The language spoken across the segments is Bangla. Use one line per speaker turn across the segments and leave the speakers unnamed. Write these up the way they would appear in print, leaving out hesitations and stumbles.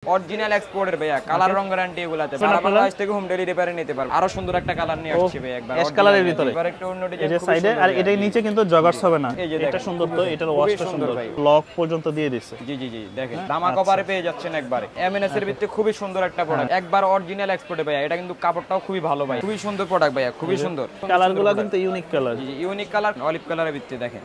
অরিজিনাল এক্সপোর্টের ভাইয়া, কালার রং গ্যারান্টি এগুলাতে সারা বাংলাদেশ থেকে হোম ডেলিভারি নিতে পারবে। আরো সুন্দর একটা কালার নিয়ে আসছে ভাই, একবার
অ্যাশ কালারের ভিতরে
এবার একটু অন্য ডিজাইন,
এই যে সাইডে আর এটার নিচে কিন্তু জগার্স হবে না,
এই যে
এটা
দেখেন,
সুন্দর, তো এটার ওয়াশটা সুন্দর,
ভাই।
লক পর্যন্ত দিয়ে দিছে।
জি জি জি দেখেন, দামা কভারে পেয়ে যাচ্ছেন একবারে। এমএনএস এর ভিতরে খুবই সুন্দর একটা প্রোডাক্ট, একবার অরিজিনাল এক্সপোর্টে ভাইয়া। এটা কিন্তু কাপড়টাও খুবই ভালো ভাই, খুবই সুন্দর প্রোডাক্ট ভাইয়া, খুবই সুন্দর।
কালারগুলো কিন্তু ইউনিক কালার,
জি জি ইউনিক কালার, অলিভ কালারের ভিতরে দেখেন,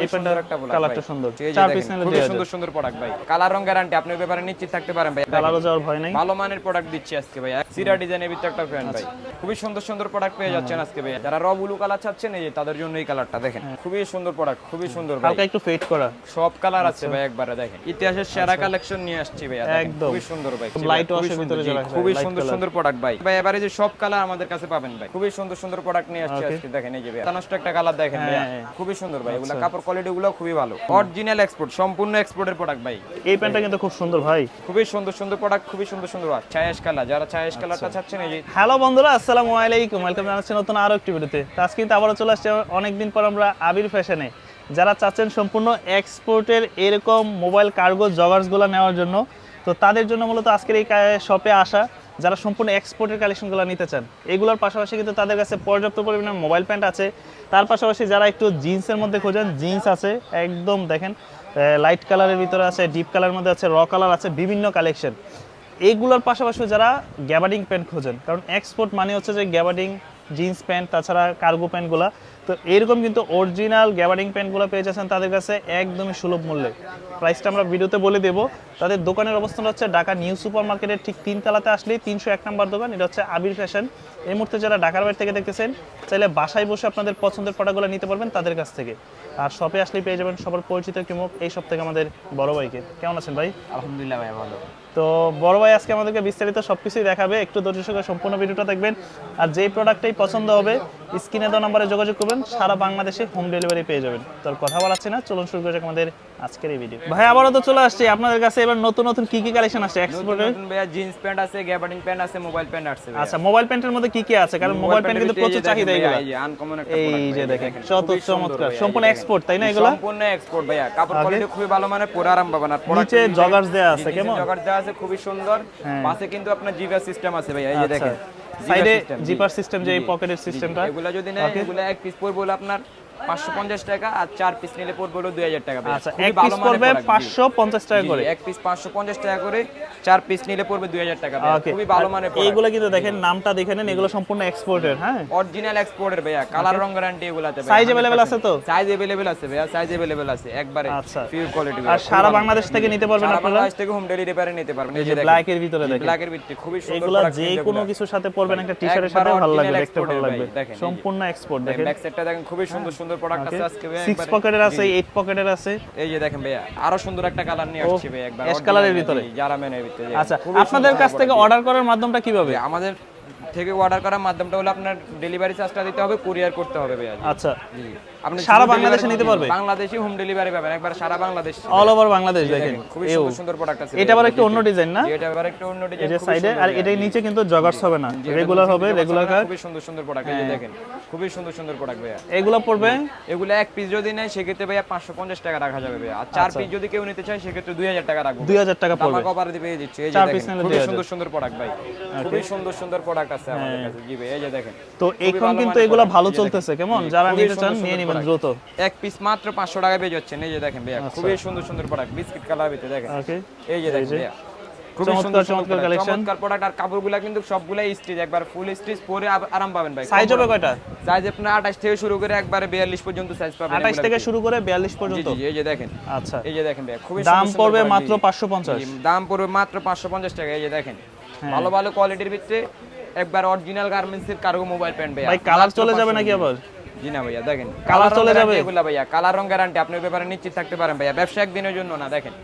এই প্যান্টের কালারটা সুন্দর,
এই যে
4
দেখেন,
পিস নিলে
খুবই
দেয়া
সুন্দর
যায়।
সুন্দর প্রোডাক্ট ভাই, কালার রং গ্যারান্টি, আপনি এই ব্যাপারে নিশ্চিত থাকতে পারেন ভাই।
কালারও যাওয়ার ভয় নাই,
ভালো মানের প্রোডাক্ট দিচ্ছি আজকে ভাই। সিরা ডিজাইনের ভিতরে একটা প্যান্ট ভাই, খুবই সুন্দর সুন্দর প্রোডাক্ট পেয়ে যাচ্ছেন আজকে ভাই। যারা র ব্লু কালার চাচ্ছেন, এই যে তাদের জন্য এই কালারটা দেখেন, খুবই সুন্দর প্রোডাক্ট, খুবই সুন্দর ভাই।
হালকা একটু ফেড করা,
সব কালার আছে ভাই, একবারে দেখেন ইতিহাসের সেরা কালেকশন নিয়ে আসছি ভাই,
একদম
খুবই সুন্দর ভাই।
লাইট ওয়াশের ভিতরে যারা
খুবই সুন্দর সুন্দর প্রোডাক্ট ভাই। ভাই এবারে যে সব কালার আমাদের কাছে পাবেন ভাই, খুবই সুন্দর সুন্দর প্রোডাক্ট নিয়ে আসছি আজকে দেখেন। এই যে ভাই নষ্ট একটা কালার দেখেন ভাই, খুবই সুন্দর ভাই। এগুলা কাপড় কোয়ালিটি গুলো খুবই ভালো, অরিজিনাল এক্সপোর্ট, সম্পূর্ণ এক্সপোর্টের প্রোডাক্ট ভাই।
এই প্যান্টটা কিন্তু খুব সুন্দর ভাই,
খুবই সুন্দর সুন্দর প্রোডাক্ট, খুবই সুন্দর সুন্দর ছায়াশ কালার, যারা ছায়াশ কালারটা চাচ্ছেন এই যে।
হ্যালো বন্ধুরা, আসসালামু আলাইকুম, ওয়েলকাম জানাচ্ছি নতুন আরো একটি ভিডিওতে। আজকে কিন্তু আবারও চলে আসছে অনেকদিন পর আমরা আবির ফ্যাশনে। যারা চাচ্ছেন সম্পূর্ণ এক্সপোর্টের এরকম মোবাইল কার্গো জগার্সগুলো নেওয়ার জন্য, তো তাদের জন্য মূলত আজকের এই শপে আসা। যারা সম্পূর্ণ এক্সপোর্টের কালেকশনগুলো নিতে চান, এগুলোর পাশাপাশি কিন্তু তাদের কাছে পর্যাপ্ত পরিমাণে মোবাইল প্যান্ট আছে। তার পাশাপাশি যারা একটু জিন্সের মধ্যে খোঁজেন, জিন্স আছে একদম দেখেন, লাইট কালারের ভিতরে আছে, ডিপ কালারের মধ্যে আছে, র কালার আছে, বিভিন্ন কালেকশন। এইগুলোর পাশাপাশি যারা গ্যাবার্ডিং প্যান্ট খোঁজেন, কারণ এক্সপোর্ট মানে হচ্ছে যে গ্যাবার্ডিং জিন্স প্যান্ট, তাছাড়া কার্গো প্যান্টগুলো, তো এরকম কিন্তু অরিজিনাল গ্যাবার্ডিং প্যান্টগুলো পেয়ে যাচ্ছেন তাদের কাছে একদমই সুলভ মূল্যে। প্রাইসটা আমরা ভিডিওতে বলে দেবো। তাদের দোকানের অবস্থান হচ্ছে ঢাকা নিউ সুপার মার্কেটের ঠিক 3 তলাতে আসলেই 301 নম্বর দোকান, এটা হচ্ছে আবির ফ্যাশন। এই মুহূর্তে যারা ঢাকার বাইরে থেকে দেখতেছেন, চাইলে বাসায় বসে আপনাদের পছন্দের প্রোডাক্টগুলো নিতে পারবেন তাদের কাছ থেকে। আর শপে আসলেই পেয়ে যাবেন সবার পরিচিত কিমুক এই সব থেকে আমাদের বড় ভাইকে। কেমন আছেন ভাই?
আলহামদুলিল্লাহ ভাই, ভালো।
তো বড় ভাই আজকে আমাদেরকে বিস্তারিত সবকিছুই দেখাবে, একটু ধৈর্য সহকারে সম্পূর্ণ ভিডিওটা দেখবেন। আর যেই প্রোডাক্টটাই পছন্দ হবে স্ক্রিনে দেওয়া নম্বরে যোগাযোগ করবেন, সারা বাংলাদেশে হোম ডেলিভারি পেয়ে যাবেন। তো কথা বলাচ্ছি না, চলুন শুরু করা যাক আমাদের আজকের এই ভিডিও। ভাই আবারও তো চলে আসছি আপনাদের কাছে, এবার নতুন নতুন কি কি কালেকশন আসছে এক্সপোর্টের?
নতুন ভাইয়া জিন্স প্যান্ট আছে, গ্যাবার্ডিং প্যান্ট আছে, মোবাইল প্যান্ট আছে।
আচ্ছা, মোবাইল প্যান্টের মধ্যে কি কি আছে? কারণ মোবাইল প্যান্ট কিন্তু প্রচুর চাহিদা এগুলো।
এই যে আনকমন একটা
এই
প্রোডাক্ট,
যে দেখেন কত চমৎকার, সম্পূর্ণ এক্সপোর্ট তাই না এগুলো?
সম্পূর্ণ এক্সপোর্ট ভাইয়া, কাপড় কোয়ালিটি খুবই ভালো, মানে পরে আরাম পাবেন। আর
নিচে জগার্স দেয়া আছে, কেমন
জগার্স দেয়া আছে, খুবই সুন্দর। পাশে কিন্তু আপনার জিপার সিস্টেম আছে ভাইয়া, এই যে দেখেন
সাইডে জিপার সিস্টেম, যে এই পকেটের সিস্টেমটা।
এগুলা যদি নেন, এগুলা এক পিস পড়বে হলো আপনার 550 টাকা, আর 4 পিস নিলে পড়বে হলো 2000 টাকা।
আচ্ছা, এক পিস পড়বে 550 টাকা করে,
এক পিস 550 টাকা করে, 4 পিস নিলে পড়বে 2000 টাকা। খুবই ভালো মানের প্রোডাক্ট।
এইগুলো কিন্তু দেখেন নামটা দেখে নেন, এগুলো সম্পূর্ণ এক্সপোর্টের। হ্যাঁ,
অরিজিনাল এক্সপোর্টের ভাইয়া, কালার রং গ্যারান্টি এগুলাতে ভাই।
সাইজ अवेलेबल আছে তো?
সাইজ अवेलेबल আছে ভাইয়া, সাইজ अवेलेबल আছে একবারে।
আচ্ছা,
পিওর কোয়ালিটি।
আর সারা বাংলাদেশ থেকে নিতে পারবেন আপনারা,
বাংলাদেশ থেকে হোম ডেলিভারি নিতে পারবেন। এই যে
ব্ল্যাক এর ভিতরে দেখেন,
ব্ল্যাক এর ভিতরে খুবই সুন্দর
এগুলো
প্রোডাক্ট।
যে কোনো কিছুর সাথে পরবেন, একটা টি-শার্টের সাথে ভালো লাগবে, দেখতে ভালো লাগবে। সম্পূর্ণ এক্সপোর্ট দেখেন,
ব্যাক সাইডটা দেখেন, খুবই সুন্দর সুন্দর প্রোডাক্ট আছে আজকে ভাই।
6 পকেটের আছে, 8 পকেটের আছে।
এই যে দেখেন ভাইয়া, আরো সুন্দর একটা কালার নিয়ে আসছি ভাই, একবার
অ্যাশ কালারের ভিতরে,
জারামেনের ভিতরে।
আচ্ছা, আপনাদের কাছ থেকে অর্ডার করার মাধ্যমটা কিভাবে?
আমাদের থেকে অর্ডার করার মাধ্যমটা হলো আপনার ডেলিভারি চার্জটা দিতে হবে, কুরিয়ার করতে হবে ভাইয়া।
আচ্ছা,
আপনি
সারা বাংলাদেশে নিতে পারবে?
বাংলাদেশি হোম ডেলিভারি পাবেন, একবার সারা বাংলাদেশ,
অল ওভার বাংলাদেশ। দেখেন
খুবই সুন্দর সুন্দর প্রোডাক্ট আছে।
এটা আবার একটু অন্য ডিজাইন না?
এটা আবার একটু অন্য ডিজাইন,
এই যে সাইডে, আর এটার নিচে কিন্তু জগার্স হবে না, রেগুলার হবে, রেগুলার কাট।
খুবই সুন্দর সুন্দর প্রোডাক্ট, এই যে দেখেন খুবই সুন্দর সুন্দর প্রোডাক্ট ভাইয়া।
এগুলো পড়বে,
এগুলো এক পিস যদি নেয় সেক্ষেত্রে ভাইয়া 550 টাকা রাখা যাবে ভাইয়া। আর 4 পিস যদি কেউ নিতে চায় সেক্ষেত্রে 2000 টাকা রাখবো।
2000 টাকা পড়বে,
টাকা কভার দিয়ে দিচ্ছি। এই যে
4 পিস
দেখেন
নিলে
খুবই
2000।
সুন্দর সুন্দর প্রোডাক্ট ভাই, খুবই সুন্দর সুন্দর প্রোডাক্ট আছে আমাদের কাছে। জি ভাই, এই যে দেখেন।
তো এখন কিন্তু এগুলো ভালো চলতেছে, কেমন? যারা নিতে চান নিয়ে নেবেন দ্রুত।
এক পিস মাত্র 500 টাকা পেয়ে যাচ্ছেন। এই যে দেখেন ভাইয়া, খুবই সুন্দর সুন্দর প্রোডাক্ট, বিস্কিট কালার ভিতরে দেখেন।
ওকে,
এই যে দেখেন ভাইয়া, খুবই সুন্দর চমৎকার কালেকশন, চমৎকার প্রোডাক্ট। আর কাপড়গুলা কিন্তু সবগুলাই স্টিচ, একবার ফুল স্টিচ, পরে আরাম পাবেন ভাই।
সাইজ হবে কয়টা?
সাইজ আপনার 28 থেকে শুরু করে একবারে 42 পর্যন্ত সাইজ পাবেন।
28 থেকে শুরু করে 42 পর্যন্ত।
জি, এই যে দেখেন।
আচ্ছা,
এই যে দেখেন ভাই, খুবই
দাম পড়বে মাত্র 550।
দাম পড়বে মাত্র 550 টাকা। এই যে দেখেন, ভালো ভালো কোয়ালিটির ভিতরে একবার অরিজিনাল গার্মেন্টস এর কার্গো মোবাইল প্যান্ট ভাই।
ভাই কালার চলে যাবে নাকি আবার?
জি না ভাইয়া, দেখেন
কালার চলে যাবে
এগুলা ভাইয়া, কালার রং গ্যারান্টি, আপনি এই ব্যাপারে নিশ্চিত থাকতে পারেন ভাইয়া। ব্যবসা একদিনের জন্য না। দেখেন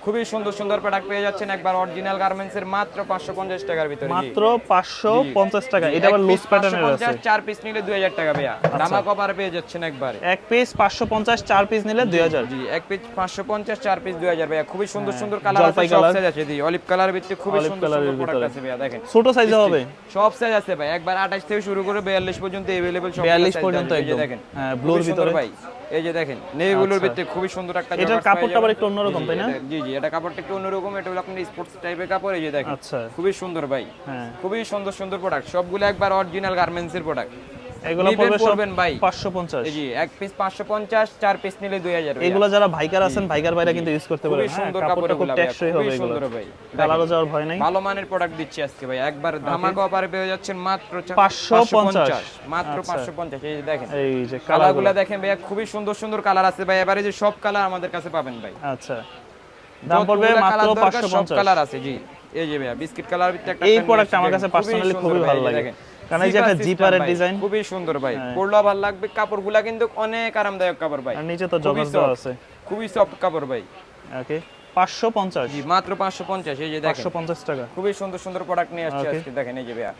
খুবই সুন্দর সুন্দর প্রোডাক্ট পেয়ে যাচ্ছেন একবার অরিজিনাল গার্মেন্টস এর মাত্র 550 টাকার ভিতরে।
মাত্র 550 টাকা। এটা আবার লুজ প্যাটার্নের আছে,
4 পিস নিলে 2000 টাকা ভাইয়া। দামা কভার পেয়ে যাচ্ছেন একবারে।
এক পিস 550, 4 পিস নিলে 2000।
জি, এক পিস 550, 4 পিস 2000 ভাইয়া। খুবই সুন্দর সুন্দর কালার আছে, সব সাইজ আছে। জি, অলিভ কালারের ভিতরে খুবই সুন্দর সুন্দর প্রোডাক্ট আছে ভাইয়া। দেখেন
ছোট সাইজে হবে,
সব সাইজ আছে ভাই, একবার 28 থেকে শুরু করে 42 পর্যন্ত अवेलेबल, সব
42 পর্যন্ত একদম।
দেখেন।
হ্যাঁ, ব্লুর ভিতরে
ভাই, এই যে দেখেন নেভি ব্লুর ভিতরে খুবই সুন্দর একটা
এটার
জগার্স
কাপড়টা
পাওয়া
আবার
যাবে।
একটু অন্যরকম, তাই না?
জি জি, এটা কাপড়টা একটু অন্যরকম, এটা হলো আপনার স্পোর্টস টাইপের কাপড়। এই যে দেখেন
আচ্ছা,
খুবই সুন্দর ভাই,
হ্যাঁ।
খুবই সুন্দর সুন্দর প্রোডাক্ট, সবগুলো একবার অরিজিনাল গার্মেন্টস এর প্রোডাক্ট।
এগুলো পড়বে সব
পড়বেন ভাই
550।
এই জি, এক পিস 550, 4 পিস নিলে 2000।
এগুলো যারা ভাইকার আছেন, ভাইকার ভাইরা কিন্তু ইউজ করতে
খুবই
পারেন। হ্যাঁ,
সুন্দর
কাপড়টা
কাপড়,
খুব টেকসই হবে এগুলো,
সুন্দর ভাই,
কালারও যাওয়ার ভয় নাই।
ভালো মানের প্রোডাক্ট দিচ্ছি আজকে ভাই, একবার ধামাকা অফারে পেয়ে যাচ্ছেন মাত্র
550,
মাত্র 550। এই যে দেখেন
এই যে
কালারগুলো দেখেন ভাইয়া, খুবই সুন্দর সুন্দর কালার আছে ভাই, এবারে যে সব কালার আমাদের কাছে পাবেন ভাই।
আচ্ছা, দাম পড়বে
যতগুলো
মাত্র
কালার দরকার সব
550।
কালার আছে। জি, এই যে ভাইয়া বিস্কিট কালার ভিতরে একটা
এই
প্যান্ট
প্রোডাক্টটা আমার
নিয়ে
কাছে
আসছে,
পার্সোনালি
সুন্দর
খুবই
ভাই,
ভালো
এই যে
লাগে,
দেখেন।
কারণ এই যে একটা
জিপার
জিপারের
সিস্টেম ভাই,
ডিজাইন,
খুবই সুন্দর ভাই, পরলেও ভালো লাগবে, কাপড়গুলা কিন্তু অনেক আরামদায়ক কাপড় ভাই,
আর নিচে তো
খুবই
জগার্স দেওয়া
soft,
আছে।
খুবই সফট কাপড় ভাই।
ওকে, 550।
জি, মাত্র 550। এই যে দেখেন
550 টাকা,
খুবই সুন্দর সুন্দর প্রোডাক্ট নিয়ে আসছে
Okay.
আজকে, দেখেন এই যে ভাইয়া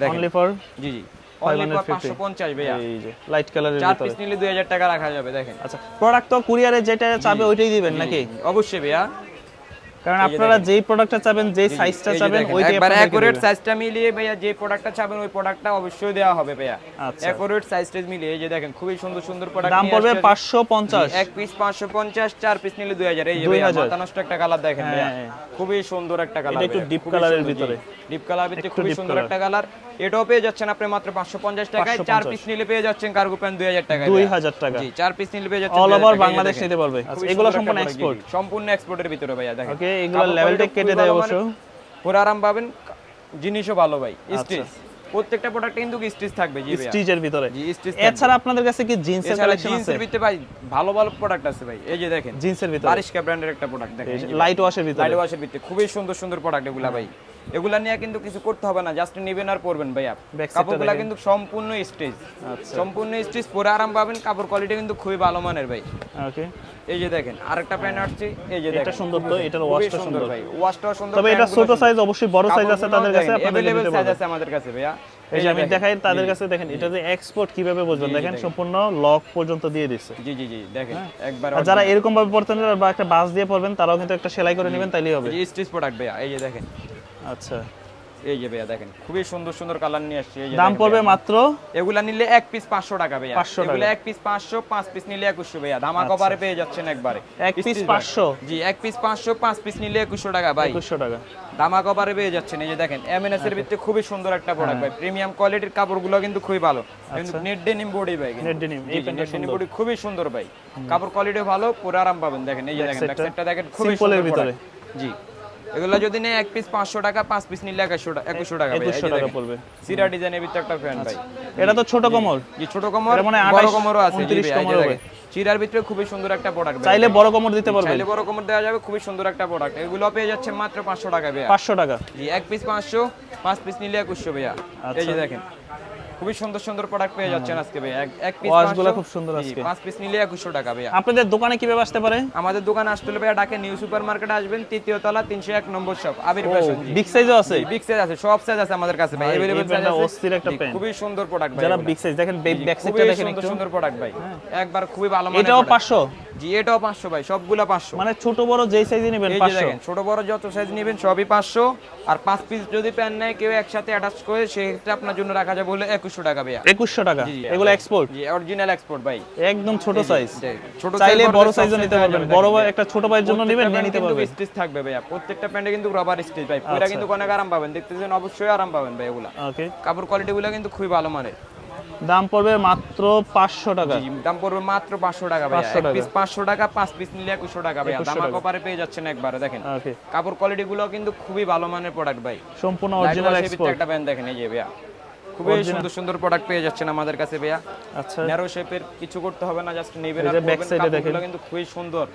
দেখেন।
Only for
G G, only
550
550 ভাইয়া,
এই যে লাইট কালারের
4
ভিতরে।
পিস নিলে 2000 টাকা রাখা যাবে। দেখেন
আচ্ছা, প্রোডাক্ট তো কুরিয়ারে যেটা চাবে ওইটাই দিবেন নাকি?
অবশ্যই ভাইয়া,
কারণ আপনারা যেই প্রোডাক্টটা চাবেন, যেই সাইজটা
এই যে
চাবেন
দেখেন,
ওইটাই
একবার
আপনাদেরকে
অ্যাকুরেট
দিবেন।
সাইজটা মিলিয়ে ভাইয়া যে প্রোডাক্টটা চাবেন ওই প্রোডাক্টটা অবশ্যই দেওয়া হবে ভাইয়া,
আচ্ছা।
অ্যাকুরেট সাইজ মিলিয়ে। এই যে দেখেন খুবই সুন্দর সুন্দর প্রোডাক্ট
দাম পড়বে 550।
এক পিস 550, 4 পিস নিলে 2000। এই যে ভাইয়া
2000
মাথা নষ্ট একটা কালার দেখেন ভাইয়া,
হ্যাঁ।
খুবই সুন্দর একটা কালার,
এটা একটু ডিপ কালারের ভিতরে,
ডিপ কালার ভিতরে
একটু
খুবই
deep
সুন্দর
color।
একটা কালার। এটাও পেয়ে যাচ্ছেন আপনি মাত্র 550 টাকায়, 4 পিস নিলে পেয়ে যাচ্ছেন কার্গো প্যান্ট 2000 টাকায়।
2000 টাকা,
জি, 4 পিস নিলে পেয়ে যাচ্ছেন
অল
2000
ওভার
টাকায়। এই যে
বাংলাদেশ
দেখেন,
নিতে পারবে।
খুবই
আচ্ছা, এগুলো
সুন্দর একটা
সম্পূর্ণ
product,
এক্সপোর্ট।
জি, জি, সম্পূর্ণ এক্সপোর্টের ভিতরে ভাইয়া দেখেন।
ওকে, এগুলো লেভেলটা কেটে দেয় অবশ্য,
পুরো আরাম পাবেন, জিনিসও ভালো ভাই, স্টিচ প্রত্যেকটা প্রোডাক্টে কিন্তু স্টিচ থাকবে। জি ভাইয়া,
স্টিচের ভিতরে।
জি স্টিচ।
এছাড়া আপনাদের কাছে কি জিন্সের
এছাড়া
কালেকশন আছে?
জিন্সের ভিতরে ভাই ভালো ভালো প্রোডাক্ট আছে ভাই, এই যে দেখেন
জিন্সের ভিতরে
বারিশকা ব্র্যান্ডের একটা প্রোডাক্ট দেখেন,
লাইট ওয়াশের ভিতরে,
লাইট ওয়াশের ভিতরে খুবই সুন্দর সুন্দর প্রোডাক্ট এগুলা ভাই। এগুলা নিয়ে কিন্তু কিছু করতে হবে না, জাস্ট নেবেন আর পরবেন ভাইয়া।
Back side টা
কাপড়গুলা
দেখেন।
কিন্তু সম্পূর্ণ স্টিচ,
আচ্ছা,
সম্পূর্ণ স্টিচ, পরে আরাম পাবেন, কাপড় কোয়ালিটি কিন্তু খুবই ভালো মানের ভাই।
ওকে।
এই যে দেখেন আরেকটা প্যান্ট আসছে, এই যে
এটা
দেখেন
সুন্দর তো, এটার
খুবই
ওয়াশটা
সুন্দর
সুন্দর
ভাই, ওয়াশটাও সুন্দর।
তবে এটা ছোট সাইজ, অবশ্যই বড় সাইজ আছে তাদের কাছে, আপনাদের
अवेलेबल
নিতে
সাইজ
পারবেন।
আছে আমাদের কাছে ভাইয়া।
এই যে আমি দেখাই তাদের কাছে, দেখেন এটা যে এক্সপোর্ট কিভাবে বুঝবেন, দেখেন সম্পূর্ণ লক পর্যন্ত দিয়ে দিচ্ছে।
জি জি জি, দেখেন একবার
আর যারা এরকম ভাবে পড়তেন বা একটা বাস দিয়ে পড়বেন, তারাও কিন্তু একটা সেলাই করে নেবেন, তাইলেই হবে।
জি স্টিচ প্রোডাক্ট ভাইয়া, এই যে দেখেন,
আচ্ছা,
এই যে ভাইয়া দেখেন খুবই সুন্দর সুন্দর কালার নিয়ে আসছে। এই যে
দাম
দেখেন
পড়বে
ভাইয়া,
মাত্র
এগুলা নিলে এক পিস 500 টাকা ভাইয়া,
500 টাকা।
এগুলা এক পিস 500, 5 পিস নিলে 2100 ভাইয়া, ধামাকা অফারে পেয়ে যাচ্ছেন একবারে।
এক পিস
Stitch ভাই।
500,
জি, এক পিস 500, 5 পিস নিলে 2100 টাকা ভাই,
2100 টাকা।
ধামাকা অফারে পেয়ে যাচ্ছেন। এই যে দেখেন এমএনএস এর ভিতরে খুবই সুন্দর একটা প্রোডাক্ট ভাই, প্রিমিয়াম কোয়ালিটির কাপড়গুলো কিন্তু খুবই ভালো, কিন্তু নেট ডেনিম বডি ভাই,
নেট ডেনিম, এই প্যান্টটা
নেট ডেনিম
সুন্দর।
বডি খুবই সুন্দর ভাই, কাপড় কোয়ালিটি ভালো, পুরো আরাম পাবেন। দেখেন এই যে দেখেন ব্যাক সাইডটা দেখেন, খুবই
Simple এর
সুন্দর
ভিতরে।
ভিতরে। জি, এগুলো যদি নেয় এক পিস 500 টাকা, 5 পিস নিলে 2100 টাকা ভাই।
2100
এই যে
টাকা
দেখেন,
পড়বে।
সিরা ডিজাইনের ভিতরে একটা প্যান্ট ভাই,
এটা তো ছোট কোমর,
জি ছোট কোমর,
এটা মনে হয়
বড়
28,
কোমরও আছে। জি
29
ভাই, এই যে
কোমর হবে।
দেখেন চিরার ভিতরে খুবই সুন্দর একটা প্রোডাক্ট,
চাইলে বড় কোমর দিতে পারবেন,
চাইলে বড় কোমর দেওয়া যাবে, খুবই সুন্দর একটা প্রোডাক্ট। এগুলো পেয়ে যাচ্ছে মাত্র 500 টাকা ভাইয়া।
500 টাকা।
জি, এক পিস 500, 5 পিস নিলে 2100 ভাইয়া। এই যে দেখেন খুবই সুন্দর সুন্দর প্রোডাক্ট পেয়ে যাচ্ছেন আজকে ভাই, এক পিস
ওয়াশগুলো খুব সুন্দর আজকে।
5 পিস নিলে 2100 টাকা ভাইয়া।
আপনাদের দোকানে কিভাবে আসতে পারে?
আমাদের দোকানে আসতে হলে ভাইয়া ঢাকা নিউ সুপার মার্কেটে আসবেন, তৃতীয় তলা 301 নম্বর শপ, আবির ফ্যাশন। জি,
বিগ সাইজও আছে,
বিগ সাইজ আছে, সব সাইজ আছে আমাদের কাছে ভাই,
ভাই,
अवेलेबल
এই
সাইজ
প্যান্টটা
আছে।
অস্থির একটা
জি,
প্যান্ট।
খুবই সুন্দর প্রোডাক্ট ভাই,
যারা
এগুলা।
বিগ সাইজ, দেখেন ব্যাক
খুবই
সাইডটা দেখেন
সুন্দর
একটু।
সুন্দর প্রোডাক্ট ভাই, একবার খুবই ভালো মানের
এটাও
product।
500,
জি, এটাও 500 ভাই, সবগুলা 500।
মানে ছোট বড় যেই সাইজে নেবেন
এই যে
500।
দেখেন ছোট বড় যত সাইজ নেবেন সবই 500, আর 5 পিস যদি প্যান্ট নেয় কেউ একসাথে অ্যাটাচ করে, সেক্ষেত্রে আপনার জন্য রাখা যাবে হলে 2100 টাকা ভাইয়া।
2100 টাকা।
জি, জি,
এগুলো এক্সপোর্ট,
জি অরিজিনাল এক্সপোর্ট ভাই,
একদম ছোট সাইজ।
ছোট
চাইলে
size,
বড়
size,
সাইজও
সব
নিতে
size
পারবেন,
দেওয়া
বড়
যাবে।
একটা ছোট ভাইয়ের জন্য নেবেন, নিয়ে নিতে পারবেন।
স্টিচ থাকবে ভাইয়া, প্রত্যেকটা প্যান্টে কিন্তু রবার স্টিচ ভাই, পুরা
আচ্ছা।
কিন্তু অনেক আরাম পাবেন, দেখতেছেন অবশ্যই আরাম পাবেন ভাই এগুলা।
ওকে,
কাপড় কোয়ালিটি গুলো কিন্তু খুবই ভালো মানের।
দাম পড়বে মাত্র 500 টাকা।
জি, দাম পড়বে মাত্র 500 টাকা ভাইয়া,
500
এক
টাকা।
পিস 500 টাকা, 5 পিস নিলে 2100 টাকা ভাইয়া,
2100
দামা
টাকা।
কপারে পেয়ে যাচ্ছেন একবারে। দেখেন
ওকে,
কাপড় কোয়ালিটি গুলো কিন্তু খুবই ভালো মানের প্রোডাক্ট ভাই,
সম্পূর্ণ
লাইট
অরিজিনাল
ওয়াশের ভিতরে
এক্সপোর্ট।
একটা প্যান্ট দেখেন, এই যে ভাইয়া খুবই সুন্দর সুন্দর প্রোডাক্ট পেয়ে যাচ্ছেন আমাদের কাছে ভাইয়া।
আচ্ছা,
ন্যারো শেপের কিছু করতে হবে না, জাস্ট নেবেন
এই
আর
যে back
পরবেন।
side এ দেখেন।
কাপড়গুলো কিন্তু খুবই সুন্দর,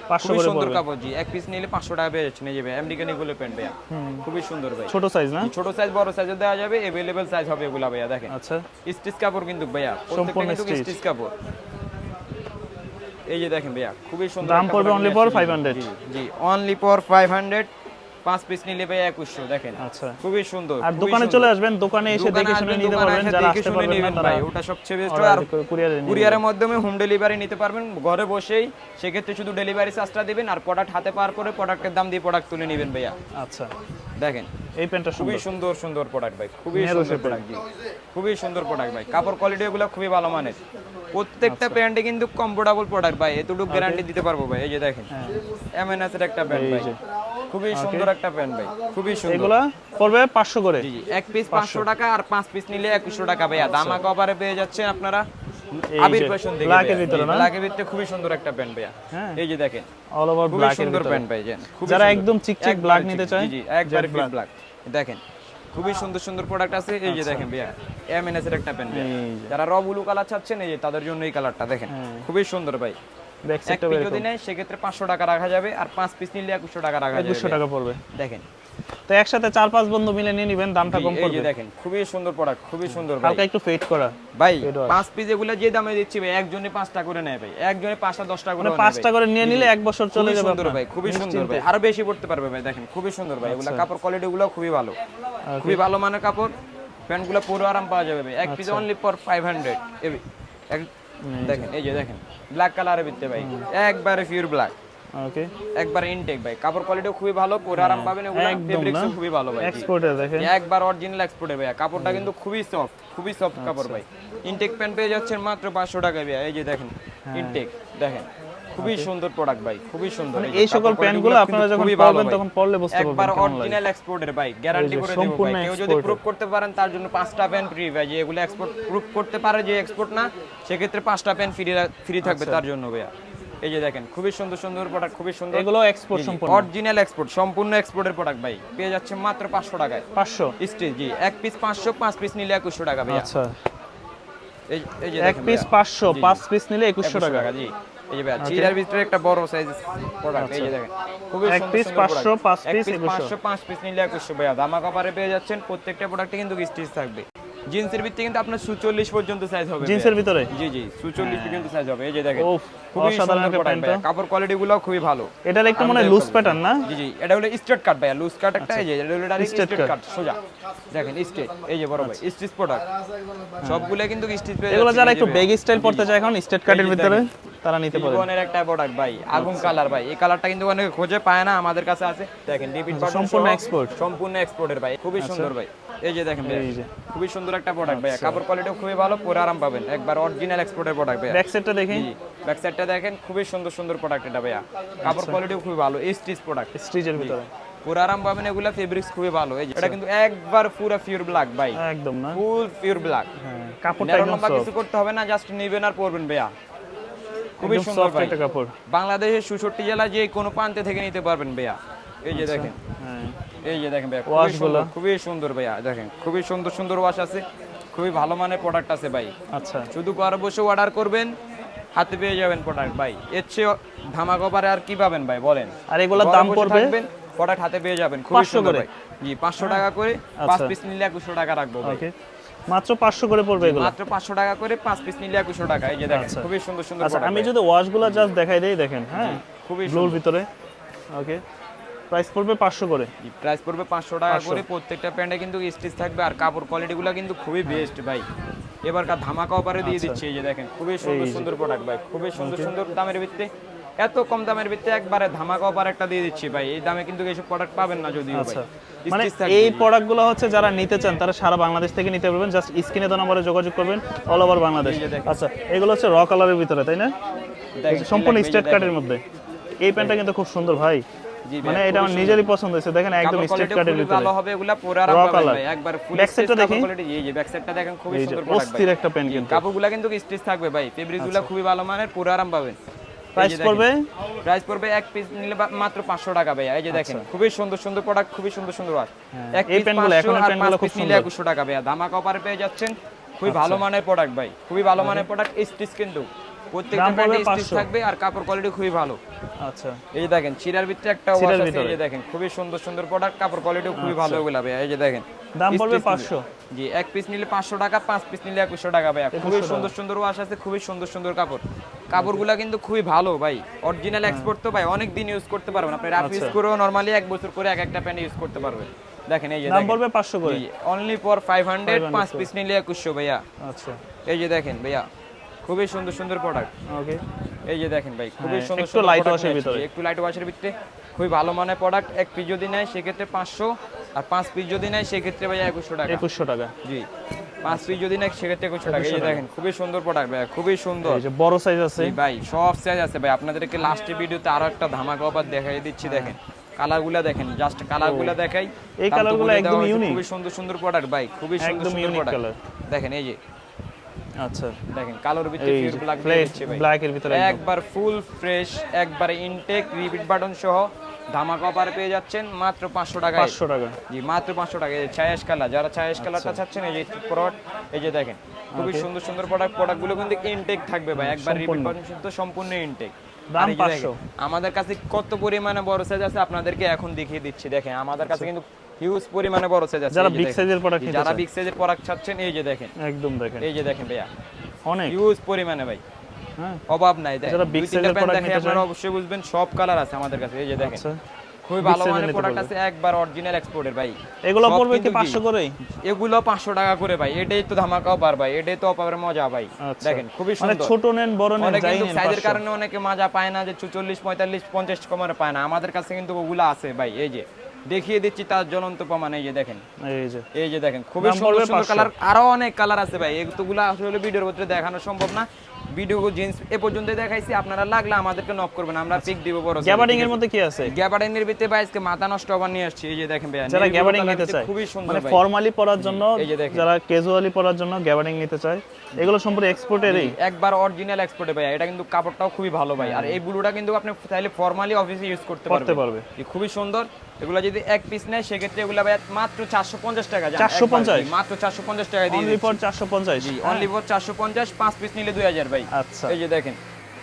500
খুবই
করে
সুন্দর
পড়বে।
কাপড়। জি, এক পিস নিলে 500 টাকা পেয়ে যাচ্ছেন। এই যে ভাই আমেরিকান এগুলো প্যান্ট ভাইয়া, খুবই সুন্দর ভাই,
ছোট সাইজ না?
ছোট সাইজ বড় সাইজে দেওয়া যাবে, अवेलेबल সাইজ হবে এগুলা ভাইয়া। দেখেন
আচ্ছা,
স্টিচ কাপড় কিন্তু ভাইয়া,
সম্পূর্ণ
প্রত্যেকটা কিন্তু
stitch।
স্টিচ কাপড়। এই যে দেখেন ভাইয়া খুবই সুন্দর
দাম
একটা
পড়বে
product
only
নিয়ে
for
আসছি।
500
জি জি, অনলি ফর 500, 5 পিস নিলে ভাইয়া 2100। দেখেন
আচ্ছা।
খুবই সুন্দর।
আর
খুবই
দোকানে
সুন্দর।
চলে আসবেন, দোকানে এসে
দোকানে
দেখে শুনে
আসবেন,
নিতে
দোকানে
পারবেন,
এসে
যারা
দেখে
আসতে
শুনে
পারবেন না
নেবেন
তারা
ভাই, ওটা সবচেয়ে বেস্ট।
order
আর
কুরিয়ারে নিয়ে
কুরিয়ারের মাধ্যমে হোম ডেলিভারি নিতে পারবেন ঘরে বসেই, সেক্ষেত্রে শুধু ডেলিভারি চার্জটা দিবেন, আর প্রোডাক্ট হাতে পাওয়ার পরে প্রোডাক্টের দাম দিয়ে প্রোডাক্ট তুলে নেবেন ভাইয়া।
আচ্ছা,
দেখেন
এই প্যান্টটা
খুবই
সুন্দর,
সুন্দর সুন্দর প্রোডাক্ট ভাই, খুবই
Narrow
সুন্দর
shape-এর।
প্রোডাক্ট। জি, খুবই সুন্দর প্রোডাক্ট ভাই, কাপড় কোয়ালিটি এগুলো খুবই ভালো মানের। প্রত্যেকটা প্যান্টে কিন্তু কমফোর্টেবল প্রোডাক্ট ভাই, এতটুকু গ্যারান্টি দিতে পারবো ভাই। এই যে দেখেন এমএনএস এর একটা প্যান্ট ভাই, খুবই সুন্দর একটা প্যান্ট ভাই, খুবই সুন্দর।
এগুলা পড়বে 500 করে।
জি এক পিস 500 টাকা আর 5 পিস নিলে 2100 টাকা ভাইয়া। দামা কভারে পেয়ে যাচ্ছেন আপনারা আবির ফ্যাশন থেকে।
ব্ল্যাকের ভিতরে না?
ব্ল্যাকের ভিতরে খুবই সুন্দর একটা প্যান্ট ভাইয়া। এই যে দেখেন
অল ওভার
খুবই
ব্ল্যাকের
সুন্দর
ভিতরে।
প্যান্ট ভাই, জান
যারা একদম চিকচিক ব্ল্যাক নিতে চায়,
জি জি একবারে ফিট ব্ল্যাক দেখেন, খুবই সুন্দর সুন্দর প্রোডাক্ট আছে। এই যে দেখেন ভাইয়া এমএনএস এর একটা প্যান্ট ভাইয়া, যারা র ব্লু কালার চাচ্ছেন এই যে তাদের জন্য এই কালারটা দেখেন, খুবই সুন্দর ভাই।
ব্যাক
এক
সাইডটা
পিস যদি নেয় সেক্ষেত্রে 500 টাকা রাখা যাবে, আর 5 পিস নিলে 2100 টাকা রাখা যাবে।
2100 টাকা পড়বে।
দেখেন
তো একসাথে 4-5 বন্ধু মিলে নিয়ে নেবেন, দামটা কম
এই
পড়বে।
যে দেখেন খুবই সুন্দর প্রোডাক্ট, খুবই সুন্দর ভাই।
হালকা একটু ফেড করা
ভাই
Fade wash।
5 পিস এগুলা যে দামে দিচ্ছি ভাই, একজনে 5টা করে নেয় ভাই, একজনে 5টা 10টা করে
মানে
নেয়
5টা করে নিয়ে নিলে 1 বছর চলে
খুবই
যাবে
সুন্দর
আপনার।
ভাই, খুবই সুন্দর ভাই, আরো বেশি পড়তে পারবে ভাই। দেখেন খুবই সুন্দর ভাই, এগুলা কাপড় কোয়ালিটি গুলো খুবই ভালো, খুবই ভালো মানের কাপড়। প্যান্ট গুলো পুরো আরাম পাওয়া যাবে ভাই, এক পিস অনলি ফর 500। দেখেন এই যে দেখেন ব্ল্যাক কালারের ভিতরে ভাই, একবারে পিওর ব্ল্যাক,
ওকে
একবারে ইনটেক ভাই। কাপড় কোয়ালিটিও খুবই ভালো, পুরো আরাম পাবেন। এগুলো ফেব্রিক্সও খুবই ভালো ভাই,
এক্সপোর্টের দেখেন
একবার অরিজিনাল এক্সপোর্টের ভাই। কাপড়টা কিন্তু খুবই সফট, খুবই সফট কাপড় ভাই। ইনটেক প্যান্ট পেয়ে যাচ্ছেন মাত্র 500 টাকায় ভাই। এই যে দেখেন ইনটেক দেখেন, খুবই সুন্দর প্রোডাক্ট ভাই, খুবই সুন্দর।
এই সকল প্যান্টগুলো আপনারা যখন পরবেন তখন পরলে বুঝতে পারবেন
একবার অরিজিনাল এক্সপোর্টের ভাই, গ্যারান্টি করে দেব ভাই। কেউ যদি প্রুফ করতে পারেন তার জন্য 5টা প্যান্ট ফ্রি ভাই। যে এগুলো এক্সপোর্ট প্রুফ করতে পারে যে এক্সপোর্ট না, সেক্ষেত্রে 5টা প্যান্ট ফ্রি থাকবে তার জন্য ভাইয়া। এই যে দেখেন খুবই সুন্দর সুন্দর প্রোডাক্ট, খুবই সুন্দর।
এগুলো এক্সপোর্ট সম্পূর্ণ
অরিজিনাল এক্সপোর্ট, সম্পূর্ণ এক্সপোর্টের প্রোডাক্ট ভাই। পেয়ে যাচ্ছে মাত্র 500 টাকায়।
500
স্টিচ জি, এক পিস 500, 5 পিস নিলে 2100 টাকা ভাইয়া।
আচ্ছা,
এই যে
এক পিস 500, 5 পিস নিলে 2100 টাকা।
জি এই যে ভাই চিরার ভিতরে একটা বড় সাইজ প্রোডাক্ট। এই যে দেখেন খুবই
এক
সুন্দর
পিস
সুন্দর
500,
product।
5
এক
পিস
পিস
2100।
500, 5 পিস নিলে 2100 ভাইয়া। দামা কভারে পেয়ে যাচ্ছেন, প্রত্যেকটা প্রোডাক্টে কিন্তু স্টিচ থাকবে। জিন্সের ভিতরে কিন্তু আপনার 44 পর্যন্ত সাইজ হবে
জিন্সের ভিতরে
জি জি 44 পর্যন্ত সাইজ হবে। এই যে দেখেন
ওফ,
খুবই
অসাধারণ
সুন্দর
একটা
প্রোডাক্ট
প্যান্ট।
ভাই, কাপড় কোয়ালিটি গুলো খুবই ভালো।
এটার একটু মনে লুজ প্যাটার্ন না?
জি জি এটা হলো স্ট্রেট কাট ভাই, লুজ কাট একটা। এই যে এটা হলো ডাইরেক্ট
Straight
স্ট্রেট
cut।
কাট সোজা দেখেন স্ট্রেট। এই যে বড় ভাই স্টিচ প্রোডাক্ট সবগুলো কিন্তু স্টিচ পেয়ে
এগুলো
যাচ্ছে।
যারা একটু বেগি স্টাইল পড়তে চায় এখন স্ট্রেট কাটের ভিতরে তারা নিতে পারে।
জীবনের একটা প্রোডাক্ট ভাই, আগুন কালার ভাই। এই কালারটা কিন্তু অনেকে খোঁজে পায় না, আমাদের কাছে আছে। দেখেন রিপিট বাটন
সম্পূর্ণ export।
সম্পূর্ণ এক্সপোর্টের ভাই, খুবই সুন্দর ভাই। এই যে দেখেন ভাই
এই যে
খুবই সুন্দর একটা প্রোডাক্ট ভাই, কাপড় কোয়ালিটিও খুবই ভালো, পরে আরাম পাবেন। একবার অরিজিনাল এক্সপোর্টের প্রোডাক্ট ভাই।
ব্যাক সাইডটা দেখি,
ব্যাক সাইডটা দেখেন খুবই সুন্দর সুন্দর প্রোডাক্ট এটা ভাইয়া। কাপড় কোয়ালিটিও খুবই ভালো, স্টিচ প্রোডাক্ট,
স্টিচের ভিতরে
পুরো আরাম পাবেন। এগুলা ফেব্রিক্স খুবই ভালো। এই যে এটা কিন্তু একবার পুরো পিওর ব্ল্যাক ভাই,
একদম না?
ফুল পিওর ব্ল্যাক।
হ্যাঁ, কাপড়টা
নেরো
একদম
লম্বা
সফট,
কিছু করতে হবে না, জাস্ট নেবেন আর পরবেন ভাইয়া। খুবই
একদম
সুন্দর
সফট
ভাই,
একটা কাপড়।
বাংলাদেশের 66 জেলা যে কোনো প্রান্তে থেকে নিতে পারবেন ভাইয়া। এই যে দেখেন
হ্যাঁ,
এই যে দেখেন ভাইয়া খুবই
ওয়াশগুলো।
সুন্দর, খুবই সুন্দর ভাইয়া। দেখেন খুবই সুন্দর সুন্দর ওয়াশ আছে, খুবই ভালো মানের প্রোডাক্ট আছে ভাই।
আচ্ছা,
শুধু ঘরে বসে অর্ডার করবেন, হাতে পেয়ে যাবেন প্রোডাক্ট ভাই। এর চেয়ে ধামাক অফারে আর কি পাবেন ভাই বলেন?
আর এগুলোর দাম পড়বে
প্রোডাক্ট হাতে পেয়ে যাবেন খুবই
500
সুন্দর
করে।
ভাই। জি 500 টাকা করে, 5
আচ্ছা।
পিস নিলে 2100 টাকা রাখবো ভাই।
ওকে, মাত্র 500 করে পড়বে এগুলো।
মাত্র 500 টাকা করে, 5 পিস নিলে 2100 টাকা। এই যে দেখেন
আচ্ছা।
খুবই সুন্দর সুন্দর
আচ্ছা,
প্রোডাক্ট।
আমি যদি ওয়াশগুলো জাস্ট দেখাই দেই, দেখেন হ্যাঁ,
খুবই
ব্লুর ভিতরে। ওকে, প্রাইস পড়বে 500 করে।
প্রাইস পড়বে 500 টাকা করে। প্রত্যেকটা প্যান্টে কিন্তু স্টিচ থাকবে, আর কাপড় কোয়ালিটিগুলো কিন্তু খুবই বেস্ট ভাই। এবারকার ধামাকা অফারে দিয়ে দিচ্ছি। এই যে দেখেন খুবই সুন্দর সুন্দর প্রোডাক্ট ভাই, খুবই সুন্দর সুন্দর দামের ভিত্তিতে, এত কম দামের ভিত্তিতে একবারে ধামাকা অফার একটা দিয়ে দিচ্ছি ভাই। এই দামে কিন্তু এইসব প্রোডাক্ট পাবেন না যদিও ভাই।
আচ্ছা, মানে
স্টিচ থাকবে।
এই প্রোডাক্টগুলো হচ্ছে যারা নিতে চান তারা সারা বাংলাদেশ থেকে নিতে পারবেন, জাস্ট স্ক্রিনে তো নম্বরে যোগাযোগ করবেন, অল ওভার বাংলাদেশ।
এই যে দেখেন।
আচ্ছা, এগুলো হচ্ছে র কালারের ভিতরে, তাই না?
দেখেন,
সম্পূর্ণ
এই যে
স্ট্রেট
দেখেন।
কাটের মধ্যে। এই প্যান্টটা কিন্তু খুব সুন্দর ভাই,
জি ভাই,
মানে এটা
খুবই
আমার
সুন্দর।
নিজেরই পছন্দ হয়েছে। দেখেন একদম
কাপড়
স্ট্রেট
কোয়ালিটিও
কাটের
খুবই
ভিতরে।
ভালো হবে, এগুলা পরে আরাম
Raw
পাবেন
color।
ভাই। একবার ফুল
Back side টা দেখি।
কোয়ালিটি। এই যে ব্যাক সাইডটা দেখেন খুবই
এই যে
সুন্দর প্রোডাক্ট
অস্থির
ভাই।
একটা প্যান্ট কিন্তু।
কাপড়গুলা কিন্তু স্টিচ থাকবে ভাই, ফেব্রিকগুলো খুবই ভালো মানের, পুরো আরাম পাবেন।
প্রাইস পড়বে
প্রাইস পড়বে এক পিস নিলে মাত্র 500 টাকা ভাই। এই যে দেখেন খুবই সুন্দর সুন্দর প্রোডাক্ট, খুবই সুন্দর সুন্দর ওয়াশ। এক
এই
পিস
প্যান্টগুলো,
500
এখনের
আর
প্যান্টগুলো
5
খুব
পিস নিলে
সুন্দর।
2100 টাকা ভাই। ধামাকা অফারে পেয়ে যাচ্ছেন, খুবই ভালো মানের প্রোডাক্ট ভাই, খুবই ভালো মানের প্রোডাক্ট। স্টিচ কিন্তু প্রত্যেকটা
দাম পড়বে
প্যান্টে স্টিচ
500
থাকবে, আর কাপড় কোয়ালিটি খুবই ভালো।
আচ্ছা,
এই যে দেখেন চিরার ভিতরে একটা
চিরার
ওয়াশ আছে।
ভিতরে।
এই যে দেখেন খুবই সুন্দর সুন্দর প্রোডাক্ট, কাপড় কোয়ালিটিও খুবই ভালো এগুলা ভাই। এই যে দেখেন
দাম পড়বে
stitch
500।
জি এক পিস নিলে 500 টাকা, 5 পিস নিলে 2100 টাকা ভাই। খুবই সুন্দর সুন্দর ওয়াশ আছে, খুবই সুন্দর সুন্দর কাপড়। কাপড়গুলা কিন্তু খুবই ভালো ভাই, অরিজিনাল এক্সপোর্ট তো ভাই, অনেক দিন ইউজ করতে পারবেন আপনি। রাফ ইউজ করেও নরমালি 1 বছর করে এক একটা প্যান্ট ইউজ করতে পারবেন। দেখেন এই যে
দাম পড়বে 500 করে।
অনলি ফর 500, 5 পিস নিলে 2100 ভাইয়া।
আচ্ছা,
এই যে দেখেন ভাইয়া খুবই সুন্দর সুন্দর প্রোডাক্ট।
ওকে,
এই যে দেখেন ভাই খুবই সুন্দর
একটু লাইট ওয়াশের ভিতরে।
একটু লাইট ওয়াশের ভিতরে খুবই ভালো মানের প্রোডাক্ট। এক পিস যদি নেয় সেক্ষেত্রে 500, আর 5 পিস যদি নেয় সেক্ষেত্রে ভাই 2100 টাকা।
2100 টাকা।
জি 5 পিস যদি নেন সেক্ষেত্রে 2100 টাকা। এই যে দেখেন খুবই সুন্দর প্রোডাক্ট ভাই, খুবই সুন্দর।
এই যে বড় সাইজ আছে
জি ভাই, সব সাইজ আছে ভাই। আপনাদেরকে লাস্টের ভিডিওতে আরো একটা ধামাকা অফার দেখাই দিচ্ছি, দেখেন কালারগুলো দেখেন, জাস্ট কালারগুলো দেখাই।
এই কালারগুলো একদম ইউনিক,
খুবই সুন্দর সুন্দর প্রোডাক্ট ভাই, খুবই সুন্দর
একদম
সুন্দর
ইউনিক
প্রোডাক্ট।
কালার।
দেখেন এই যে,
আচ্ছা
দেখেন কালোর ভিতরে
এই
পিওর ব্ল্যাক
ফ্ল্যাট
দিচ্ছে ভাই,
ব্ল্যাক এর ভিতরে একদম
একবার ফুল ফ্রেশ, একবার ইনটেক রিপিট বাটন সহ ধামাকা অফার পেয়ে যাচ্ছেন মাত্র 500 টাকায়।
500 টাকা।
জি মাত্র 500 টাকা। এই ছায়াস কালার, যারা ছায়াস কালারটা চাচ্ছেন এই যে প্রোডাক্ট, এই যে দেখেন খুবই সুন্দর সুন্দর প্রোডাক্টগুলো কিন্তু ইনটেক থাকবে ভাই, একবার রিপিট বাটন শুদ্ধ সম্পূর্ণ ইনটেক।
দাম 500।
আমাদের কাছে কত পরিমাণে বড় সাইজ আছে আপনাদেরকে এখন দেখিয়ে দিচ্ছি। দেখেন আমাদের কাছে কিন্তু হিউজ পরিমাণে বড় সাইজ আছে।
যারা বিগ সাইজের প্রোডাক্ট নিতে
যারা
চায়
বিগ সাইজের প্রোডাক্ট চাচ্ছেন এই যে দেখেন,
একদম দেখেন
এই যে দেখেন ভাইয়া
অনেক
হিউজ পরিমাণে ভাই,
হ্যাঁ
অভাব নাই।
যারা big size এর product নিতে
আপনারা
চান।
অবশ্যই বুঝবেন সব কালার আছে আমাদের কাছে। এই যে দেখেন
আচ্ছা
খুবই
big
ভালো
size এর
মানের
নিতে
প্রোডাক্ট
পারবে।
আছে, একবার অরিজিনাল এক্সপোর্টের ভাই।
এগুলো
সব
পড়বে কি
কিন্তু
500 করেই?
এগুলো 500 টাকা করে ভাই। এটাই তো ধামাকা অফার ভাই, এটাই তো অফারের মজা ভাই।
আচ্ছা।
দেখেন খুবই
মানে
সুন্দর।
ছোট নেন বড় নেন
অনেকে
যাই
কিন্তু
নেন
সাইজের
500।
কারণে অনেকে মজা পায় না, যে 44 45 50 কমারে পায় না। আমাদের কাছে কিন্তু ওগুলো আছে ভাই। এই যে দেখিয়ে দিচ্ছি তার জ্বলন্ত প্রমাণ। এই যে দেখেন,
এই যে
এই যে দেখেন খুবই
দাম
সুন্দর
পড়বে
সুন্দর
500।
কালার, আরো অনেক কালার আছে ভাই। এগুলো আসলে ভিডিওর ভিতরে দেখানো সম্ভব না। ভিডিও জিন্স এ পর্যন্ত দেখাইছি, আপনারা লাগলে আমাদেরকে নক করবেন, আমরা পিক দিব বড়।
গ্যাবার্ডিং এর মধ্যে কি আছে?
গ্যাবার্ডিং এর ভিতরে ভাই আজকে মাথা নষ্ট আবার নিয়ে আসছি। এই যে দেখেন ভাই,
যারা গ্যাবার্ডিং নিতে চায়
খুবই সুন্দর
মানে
ভাই,
ফর্মালি পরার জন্য,
এই যে দেখেন।
যারা ক্যাজুয়ালি পরার জন্য গ্যাবার্ডিং নিতে চায়, এগুলো সম্পূর্ণ এক্সপোর্টেরই
একবার অরিজিনাল এক্সপোর্টে ভাই। এটা কিন্তু কাপড়টাও খুবই ভালো ভাই। আর এই ব্লুটা কিন্তু আপনি চাইলে ফর্মালি অফিসে ইউজ করতে পারবে। এই খুবই সুন্দর। এগুলো যদি এক পিস নেয় সেক্ষেত্রে এগুলো ভাই মাত্র 450 টাকা।
450
মাত্র 450 টাকা দিয়ে
only for 450।
G only for 450, 5 piece নিলে 2000 ভাই।
আচ্ছা
এই যে দেখেন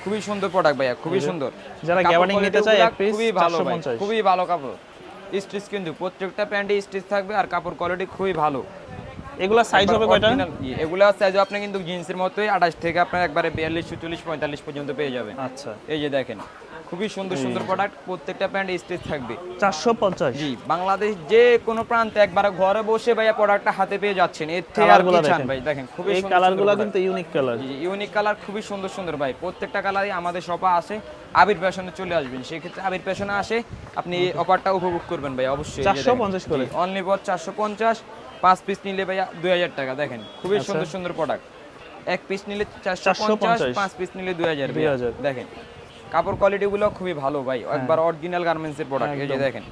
খুবই সুন্দর প্রোডাক্ট ভাইয়া, খুবই সুন্দর।
যারা গ্যাবার্ডিং নিতে চায় এক পিস
খুবই ভালো ভাই,
450।
খুবই ভালো কাপড়। স্টিচ কিন্তু প্রত্যেকটা প্যান্টে স্টিচ থাকবে, আর কাপড় কোয়ালিটি খুবই ভালো।
এগুলা সাইজ হবে কয়টা?
এগুলা সাইজ আপনি কিন্তু জিন্সের মতোই 28 থেকে আপনার একবারে 42 44 45 পর্যন্ত পেয়ে যাবেন।
আচ্ছা
এই যে দেখেন খুবই সুন্দর সুন্দর প্রোডাক্ট, প্রত্যেকটা প্যান্ট স্টিচ থাকবে।
450।
জি বাংলাদেশ যে কোনো প্রান্তে একবার ঘরে বসে ভাইয়া প্রোডাক্টটা হাতে পেয়ে যাচ্ছেন। এর থেকে আর কি চান ভাই? দেখেন খুবই
এই
সুন্দর
কালারগুলো কিন্তু ইউনিক কালার।
জি ইউনিক কালার, খুবই সুন্দর সুন্দর ভাই। প্রত্যেকটা কালারই আমাদের শপে আসে। আবির ফ্যাশনে চলে আসবেন, সেই ক্ষেত্রে আবির ফ্যাশনে আসে আপনি এই অফারটা উপভোগ করবেন ভাই অবশ্যই।
450 করে
অনলি ফর 450, 5 পিস নিলে ভাইয়া 2000 টাকা। দেখেন খুবই সুন্দর সুন্দর প্রোডাক্ট। এক পিস নিলে 450, 5 পিস নিলে 2000 ভাইয়া। দেখেন কাপড় কোয়ালিটি গুলো খুবই ভালো ভাই, একবার অরিজিনাল গার্মেন্টস এর প্রোডাক্ট। এই যে দেখেন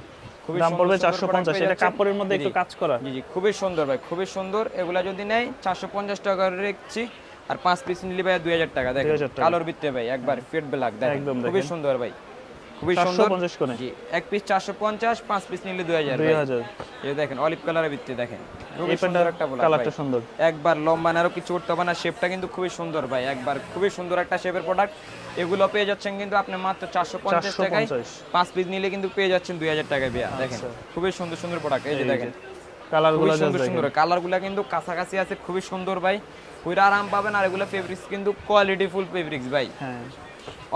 খুবই
দাম পড়বে
সুন্দর
450। এটা কাপড়ের মধ্যে একটু কাজ করা।
জি জি খুবই সুন্দর ভাই, খুবই সুন্দর। এগুলা যদি নেয় 450 টাকা রেখেছি, আর 5 পিস নিলে ভাই 2000 টাকা। দেখেন কালোর ভিতরে ভাই একবার ফিট ব্ল্যাক। দেখেন খুবই সুন্দর ভাই, খুবই সুন্দর।
450 করে
জি এক পিস 450, 5 পিস নিলে 2000 ভাই।
2000।
এই দেখেন অলিভ কালারের ভিতরে দেখেন খুবই
এই
সুন্দর একটা ব্ল্যাক।
কালারটা সুন্দর,
একবার লম্বা নারো কিছু করতে হবে না, শেপটা কিন্তু খুবই সুন্দর ভাই। একবার খুবই সুন্দর একটা শেপের প্রোডাক্ট। এগুলো পেয়ে যাচ্ছেন কিন্তু আপনি মাত্র 450 টাকায়। 5 পিস নিলে কিন্তু পেয়ে যাচ্ছেন 2000 টাকায় ভাইয়া। দেখেন খুবই সুন্দর সুন্দর প্রোডাক্ট। এই যে দেখেন
কালারগুলো
সুন্দর সুন্দর কালারগুলো কিন্তু কাছাকাছি আছে, খুবই সুন্দর ভাই। পুরো আরাম পাবেন। আর এগুলো ফেব্রিক্স কিন্তু কোয়ালিটি ফুল ফেব্রিক্স ভাই।
হ্যাঁ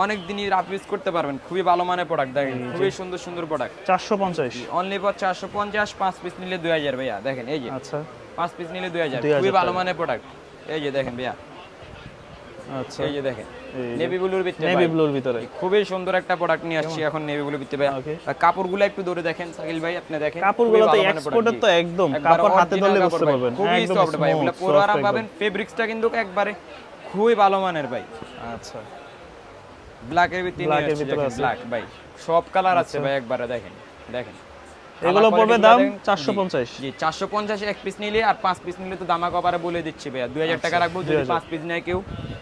অনেক দিনই রাফ ইউজ করতে পারবেন, খুবই ভালো মানের প্রোডাক্ট। দেখেন খুবই সুন্দর সুন্দর প্রোডাক্ট।
450
অনলি ফর 450, 5 পিস নিলে 2000 ভাইয়া। দেখেন এই যে
আচ্ছা
5 পিস নিলে 2000, খুবই ভালো মানের প্রোডাক্ট। এই যে দেখেন ভাইয়া,
আচ্ছা
এই যে দেখেন নেভি ব্লুর ভিতরে,
নেভি ব্লুর ভিতরে
খুবই সুন্দর একটা প্রোডাক্ট নিয়ে আসছি এখন নেভি ব্লুর ভিতরে ভাইয়া। আর কাপড়গুলো একটু ধরে দেখেন সাকিল ভাই, আপনি দেখেন
কাপড়গুলো তো এক্সপোর্টের তো একদম কাপড় হাতে ধরলে বুঝতে পারবেন
খুবই
একদম
সফট ভাই। এগুলো পুরো আরাম
একদম।
পাবেন। ফেব্রিক্সটা কিন্তু একবারে খুবই ভালো মানের ভাই।
আচ্ছা
ব্ল্যাকের ভিতরে
Black এর ভিতরে আছে।
ব্ল্যাক ভাই, সব কালার আছে ভাই একবারে। দেখেন দেখেন
এগুলো পড়বে দাম 450।
জি 450 এক পিস নিলে, আর 5 পিস নিলে তো দামা কভারে বলে দিচ্ছি ভাইয়া 2000 টাকা রাখবো। যদি 5 পিস নেয় কেউ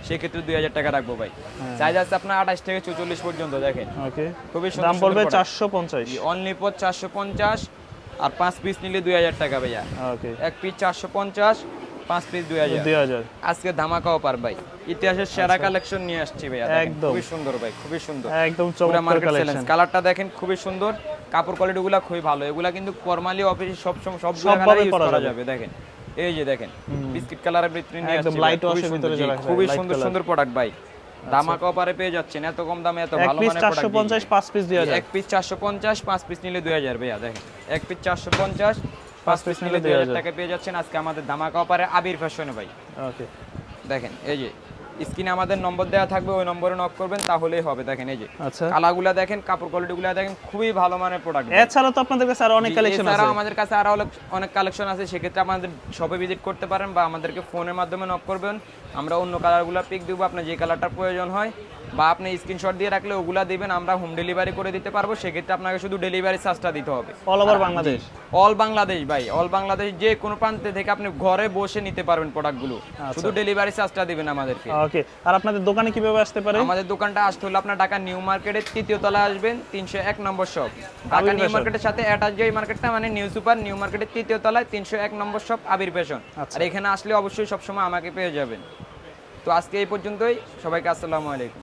সেক্ষেত্রে 2000 টাকা রাখবো ভাই। সাইজ আছে আপনার 28 থেকে 44 পর্যন্ত। দেখেন
ওকে
খুবই সুন্দর।
দাম পড়বে 450।
অনলি ফর 450, আর 5 পিস নিলে 2000 টাকা ভাইয়া।
ওকে
এক পিস 450, 5 পিস 2000।
2000
আজকে ধামাকা অফার ভাই, ইতিহাসের সেরা কালেকশন নিয়ে আসছি ভাইয়া।
একদম
খুবই সুন্দর ভাই, খুবই সুন্দর
একদম
পুরো
চমৎকার
মার্কেট
কালেকশন।
চ্যালেঞ্জ। কালারটা দেখেন খুবই সুন্দর, কাপড় কোয়ালিটি গুলা খুবই ভালো। এগুলা কিন্তু ফরমালি অফিসে সব
সবভাবে
ইউজ
পরা
করা
যাবে।
যাবে। দেখেন এই যে দেখেন বিস্কিট কালারের ভিতরে নিয়ে
একদম
আসছি
লাইট
ভাই,
ওয়াশের ভিতরে যারা
খুবই
light
সুন্দর
color।
সুন্দর প্রোডাক্ট ভাই। ধামাকা অফারে পেয়ে যাচ্ছেন এত কম দামে এত
এক
ভালো
পিস
মানের প্রোডাক্ট।
450, 5 পিস 2000।
এক পিস 450, 5 পিস নিলে 2000 ভাইয়া। দেখেন এক পিস 450, 5 পিস নিলে 2000 টাকা পেয়ে যাচ্ছেন আজকে আমাদের ধামাকা অফারে আবির ফ্যাশনে ভাই।
ওকে
দেখেন এই যে স্ক্রিনে আমাদের নম্বর দেওয়া থাকবে, ওই নম্বরে নক করবেন তাহলেই হবে। দেখেন এই যে
আচ্ছা,
কালারগুলা দেখেন, কাপড় কোয়ালিটিগুলো দেখেন, খুবই ভালো মানের প্রোডাক্ট।
এছাড়া তো আপনাদের কাছে আরো অনেক কালেকশন আছে।
এছাড়াও আমাদের কাছে আরো অনেক কালেকশন আছে, সেক্ষেত্রে আমাদের শপে ভিজিট করতে পারেন বা আমাদেরকে ফোনের মাধ্যমে নক করবেন। আমরা অন্য কালারগুলো পিক দিব, আপনার যে কালারটার প্রয়োজন হয় বা আপনি স্ক্রিনশট দিয়ে রাখলে ওগুলা দিবেন, আমরা হোম ডেলিভারি করে দিতে পারবো। সেক্ষেত্রে আপনাকে শুধু ডেলিভারি চার্জটা দিতে হবে।
All over Bangladesh?
All Bangladesh ভাই, অল বাংলাদেশ যে কোনো প্রান্তে থেকে আপনি ঘরে বসে নিতে পারবেন প্রোডাক্টগুলো, শুধু ডেলিভারি চার্জটা দিবেন আমাদেরকে।
ওকে, আর আপনাদের দোকানে কিভাবে আসতে পারে?
আমাদের দোকানটা আসতে হলে আপনার ঢাকা নিউ মার্কেটের 3য় তলায় আসবেন, 301 নম্বর শপ। ঢাকা নিউ মার্কেটের সাথে অ্যাটাচ যে মার্কেটটা মানে নিউ সুপার, নিউ মার্কেটের 3য় তলায় 301 নম্বর শপ, আবির ফ্যাশন। আর এখানে আসলে অবশ্যই সবসময় আমাকে পেয়ে যাবেন। তো আজকে এই পর্যন্তই, সবাইকে আসসালামু আলাইকুম।